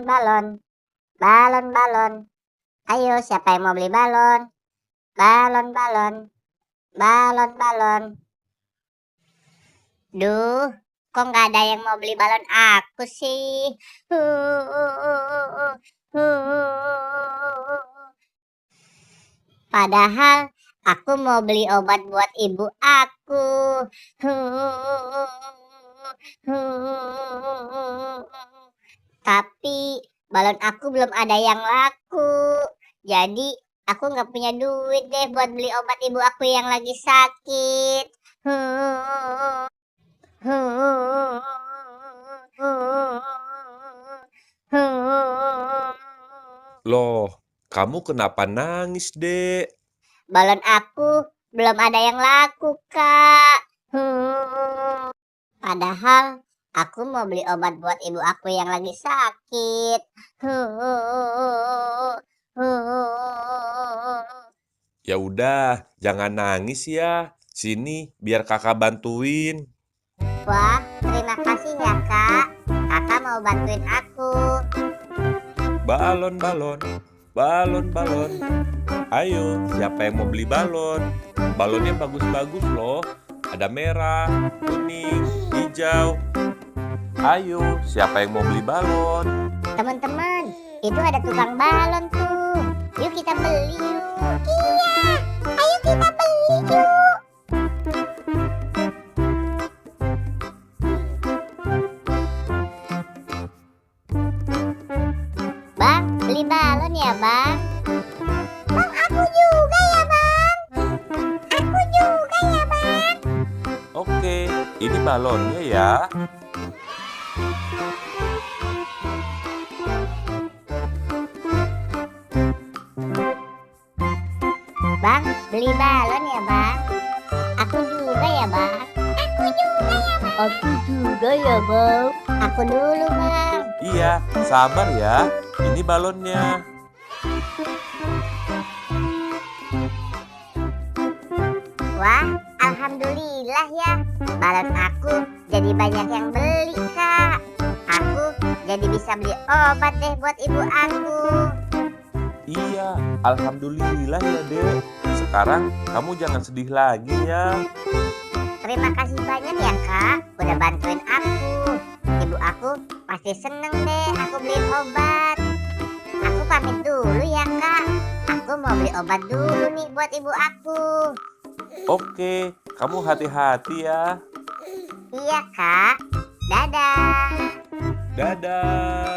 balon. Balon. Ayo, siapa yang mau beli balon? Balon. Duh, kok nggak ada yang mau beli balon aku sih? Padahal aku mau beli obat buat ibu aku. Tapi balon aku belum ada yang laku. Jadi aku nggak punya duit deh buat beli obat ibu aku yang lagi sakit. Loh, kamu kenapa nangis, Dek? Balon aku belum ada yang laku, Kak. Padahal aku mau beli obat buat ibu aku yang lagi sakit. Ya udah, jangan nangis ya. Sini, biar kakak bantuin. Wah, terima kasih ya, Kak. Kakak mau bantuin aku. Balon. Ayo, siapa yang mau beli balon? Balonnya bagus-bagus loh. Ada merah, kuning, hijau. Ayo, siapa yang mau beli balon? Teman-teman, itu ada tukang balon tuh. Yuk kita beli yuk. Iya, ayo kita beli yuk. Bang, beli balon ya, Bang? Bang, aku juga ya, Bang. Aku juga ya, Bang. Oke, ini balonnya ya. Bang, beli balon ya, Bang? Aku juga ya, Bang? Aku juga ya, Bang? Aku juga ya, Bang? Aku dulu, Bang. Iya, sabar ya. Ini balonnya. Wah, alhamdulillah ya. Balon aku jadi banyak yang beli, Kak. Aku jadi bisa beli obat deh buat ibu aku. Iya, alhamdulillah ya, Dek. Sekarang kamu jangan sedih lagi ya. Terima kasih banyak ya, Kak. Udah bantuin aku. Ibu aku pasti seneng deh aku beliin obat. Aku pamit dulu ya, Kak. Aku mau beli obat dulu nih buat ibu aku. Oke, kamu hati-hati ya. Iya, Kak. Dadah. Dadah.